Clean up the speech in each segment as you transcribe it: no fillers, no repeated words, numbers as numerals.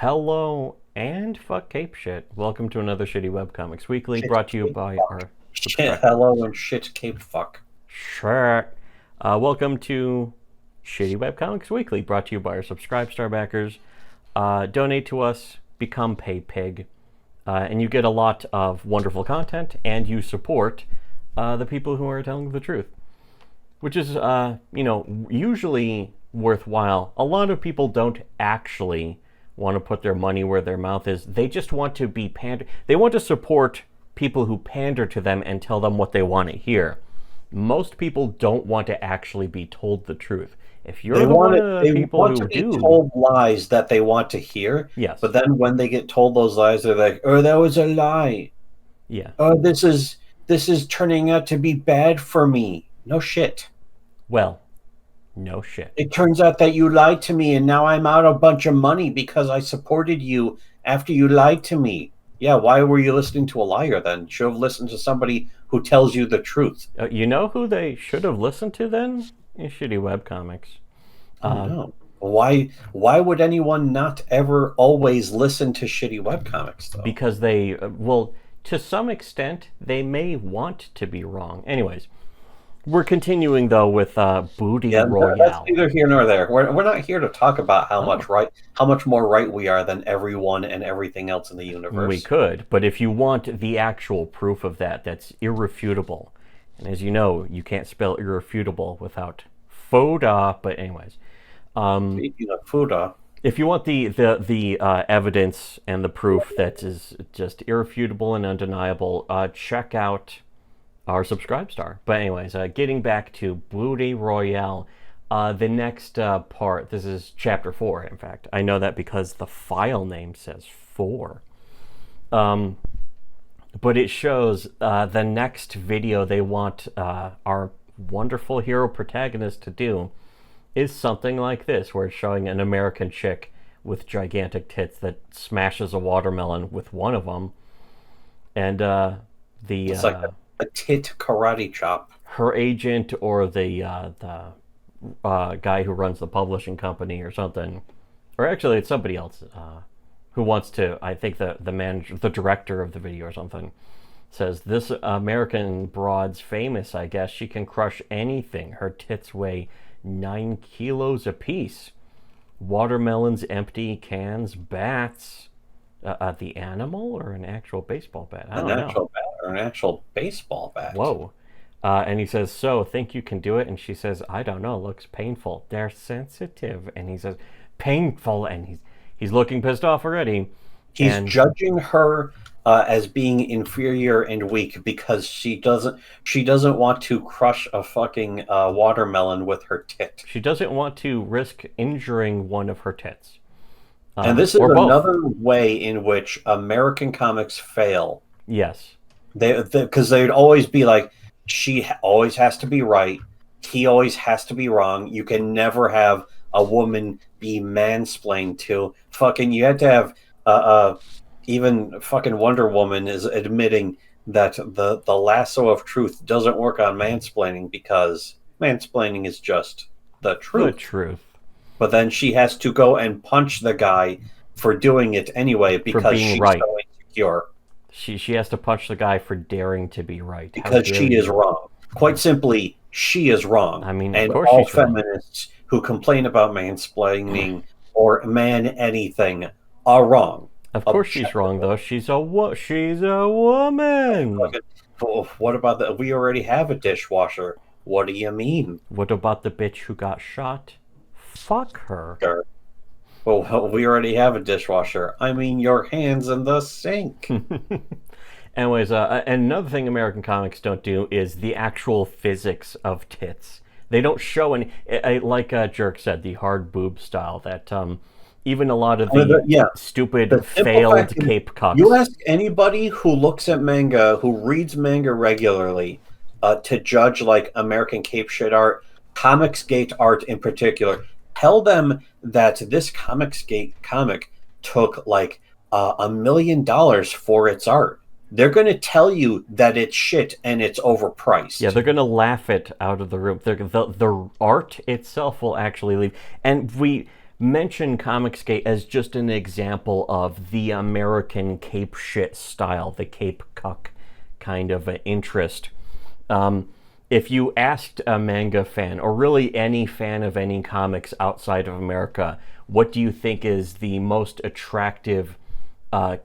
Hello and fuck cape shit. Welcome to another Shittywebcomics Weekly, Shit brought to you cape by fuck. our Shit, subscribers. hello and shit cape fuck. Sure. Welcome to Shittywebcomics Weekly, brought to you by our Subscribe Star backers. Donate to us, become Pay Pig, and you get a lot of wonderful content, and you support the people who are telling the truth, which is, usually worthwhile. A lot of people don't actually want to put their money where their mouth is. They just want to be They want to support people who pander to them and tell them what they want to hear. Most people don't want to actually be told the truth. If you're one of the people who to be do, told lies that they want to hear. yes, But then when they get told those lies, they're like, "Oh, that was a lie. yeah, Oh, this is turning out to be bad for me." No shit. well, no shit. It turns out that you lied to me, and now I'm out a bunch of money because I supported you after you lied to me. Yeah, why were you listening to a liar then? Should have listened to somebody who tells you the truth. You know who they should have listened to then? Shittywebcomics. Oh no. Why would anyone not ever always listen to shitty webcomics though? Because they, well, to some extent, they may want to be wrong. Anyways, we're continuing though with Booty Royale. That's neither here nor there. We're not here to talk about how much more right we are than everyone and everything else in the universe. We could, but if you want the actual proof of that, that's irrefutable. And as you know, you can't spell irrefutable without foda. But anyways, Speaking of Fuda, if you want the evidence and the proof that is just irrefutable and undeniable, check out our Subscribe Star. But anyways, getting back to Booty Royale, the next part, this is chapter 4, in fact. I know that because the file name says 4. But it shows the next video they want our wonderful hero protagonist to do is something like this, where it's showing an American chick with gigantic tits that smashes a watermelon with one of them. And it's like a tit karate chop. Her agent or the guy who runs the publishing company or something, or actually it's somebody else who wants to, I think the manager, the director of the video or something, says, "This American broad's famous, I guess. She can crush anything. Her tits weigh 9 kilos apiece. Watermelons, empty cans, bats." The animal or an actual baseball bat? I don't know. An actual bat or an actual baseball bat. Whoa. And he says, "So, think you can do it?" And she says, "I don't know. Looks painful." "They're sensitive." And he says, "Painful." And he's looking pissed off already. He's judging her as being inferior and weak because she doesn't want to crush a fucking watermelon with her tit. She doesn't want to risk injuring one of her tits. And this is another way in which American comics fail. Yes. Because they'd always be like, she always has to be right. He always has to be wrong. You can never have a woman be mansplained to. Fucking, you had to have, even fucking Wonder Woman is admitting that the lasso of truth doesn't work on mansplaining because mansplaining is just the truth. The truth. But then she has to go and punch the guy for doing it anyway because she's right. so insecure. She has to punch the guy for daring to be right. Because she is wrong. Quite simply, she is wrong. I mean, and of course all she's feminists who complain about mansplaining or man anything are wrong. Of course she's wrong, though. She's a woman. What about that? We already have a dishwasher. What do you mean? What about the bitch who got shot? Fuck her. Sure. Well, we already have a dishwasher. I mean, your hands in the sink. Anyways, another thing American comics don't do is the actual physics of tits. They don't show any, like Jerk said, the hard boob style that even a lot of the stupid failed cape cocks. You ask anybody who looks at manga, who reads manga regularly, to judge like American cape shit art, Comicsgate art in particular, tell them that this Comicsgate comic took like $1 million for its art. They're going to tell you that it's shit and it's overpriced. Yeah, they're going to laugh it out of the room. The art itself will actually leave. And mention Comicsgate as just an example of the American cape shit style, the cape cuck kind of interest. If you asked a manga fan, or really any fan of any comics outside of America, what do you think is the most attractive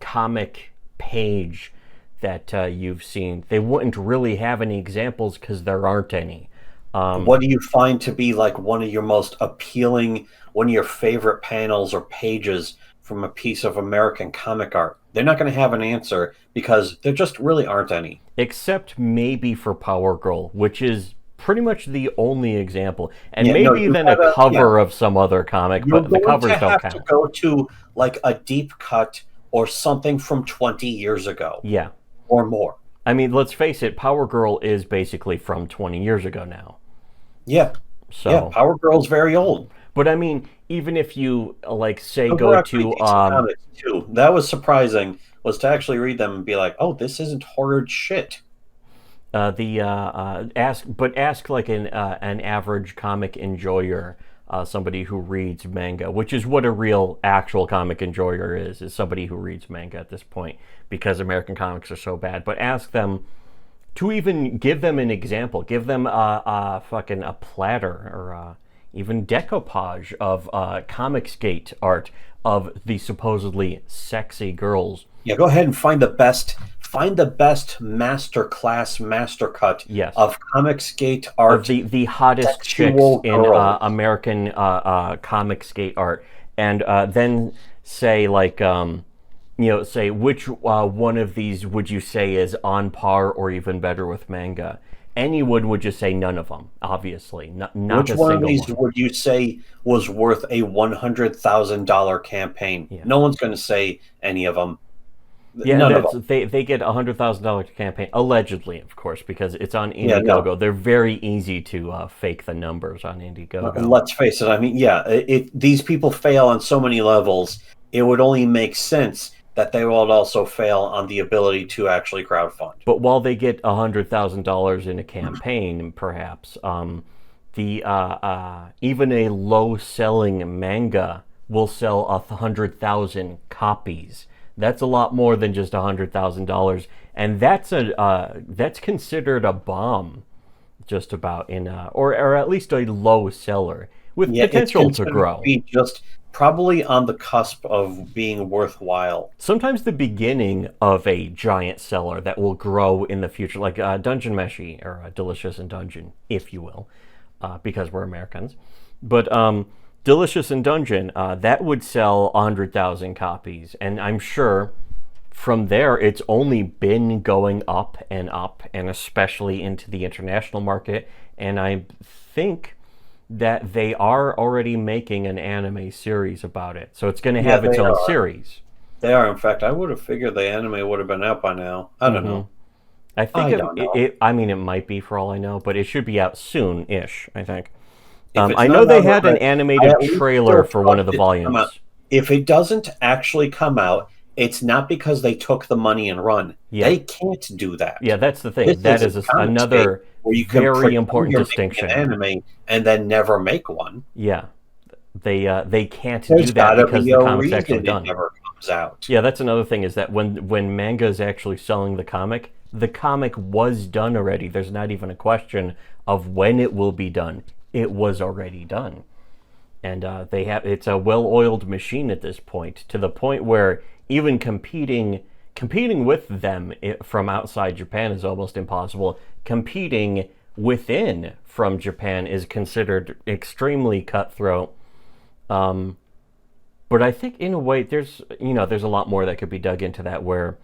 comic page that you've seen? They wouldn't really have any examples because there aren't any. What do you find to be like one of your most appealing, one of your favorite panels or pages from a piece of American comic art? They're not going to have an answer because there just really aren't any. Except maybe for Power Girl, which is pretty much the only example. And Yeah, maybe then a cover of some other comic, but the covers don't count. You have to go to like a deep cut or something from 20 years ago. Yeah. Or more. I mean, let's face it, Power Girl is basically from 20 years ago now. Yeah. So, yeah, Power Girl's very old. But I mean, even if you like say go to too. That was surprising, was to actually read them and be like, oh, this isn't horrid shit. Ask like an average comic enjoyer, somebody who reads manga, which is what a real actual comic enjoyer is somebody who reads manga at this point, because American comics are so bad. But ask them to even give them an example, give them a platter or even decoupage of Comicsgate art of the supposedly sexy girls. Yeah, go ahead and find the best master cut of Comicsgate art. Of the hottest chicks in American Comicsgate art. And then say like, say which one of these would you say is on par or even better with manga? Anyone would just say none of them, obviously. Not which a one single of these one. would you say was worth a $100,000 campaign? Yeah. No one's going to say any of them. Yeah, none of them. They get a $100,000 campaign, allegedly, of course, because it's on Indiegogo. Yeah, no. They're very easy to fake the numbers on Indiegogo. Let's face it. I mean, these people fail on so many levels. It would only make sense that they would also fail on the ability to actually crowdfund. But while they get $100,000 in a campaign, perhaps, even a low-selling manga will sell 100,000 copies. That's a lot more than just $100,000, and that's considered a bomb, just about or at least a low seller with potential to grow. Be just probably on the cusp of being worthwhile. Sometimes the beginning of a giant seller that will grow in the future, like Dungeon Meshi or Delicious in Dungeon, if you will, because we're Americans. But Delicious in Dungeon, that would sell 100,000 copies, and I'm sure from there it's only been going up, and especially into the international market. And I think that they are already making an anime series about it, so it's going to have its own series. They are. In fact, I would have figured the anime would have been out by now. I don't know. I think I mean, it might be for all I know, but it should be out soon-ish, I think. I know they had an animated trailer for one of the volumes. If it doesn't actually come out, it's not because they took the money and run. Yeah. They can't do that. Yeah, that's the thing. That is another very important distinction. An anime and then never make one. Yeah, they can't do that because the comic's actually done. Never comes out. Yeah, that's another thing, is that when manga is actually selling the comic was done already. There's not even a question of when it will be done. It was already done, and it's a well-oiled machine at this point, to the point where even competing with them from outside Japan is almost impossible. Competing within from Japan is considered extremely cutthroat. But I think in a way there's a lot more that could be dug into that, where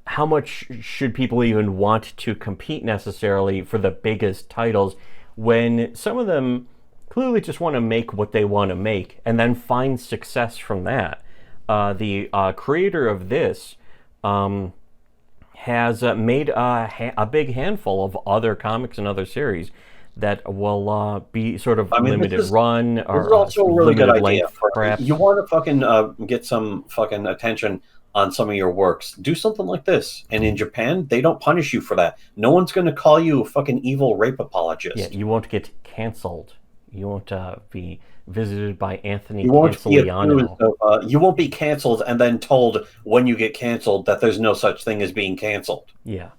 how much should people even want to compete necessarily for the biggest titles, when some of them clearly just want to make what they want to make and then find success from that. The creator of this has made a big handful of other comics and other series that will be sort of limited run or this is also a really good idea. Perhaps. You want to fucking get some fucking attention on some of your works, do something like this. And in Japan, they don't punish you for that. No one's going to call you a fucking evil rape apologist. Yeah, you won't get canceled. You won't be visited by Anthony You won't be accused Canceliano. of, you won't be canceled and then told when you get canceled that there's no such thing as being canceled. Yeah.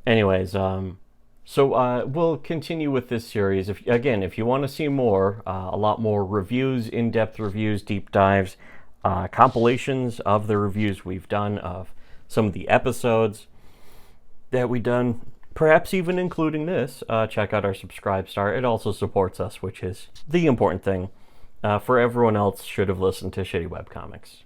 Anyways, so we'll continue with this series. If you want to see more, a lot more reviews, in-depth reviews, deep dives, compilations of the reviews we've done of some of the episodes that we've done, perhaps even including this, check out our Subscribe Star. It also supports us, which is the important thing. For everyone else should have listened to Shitty Webcomics.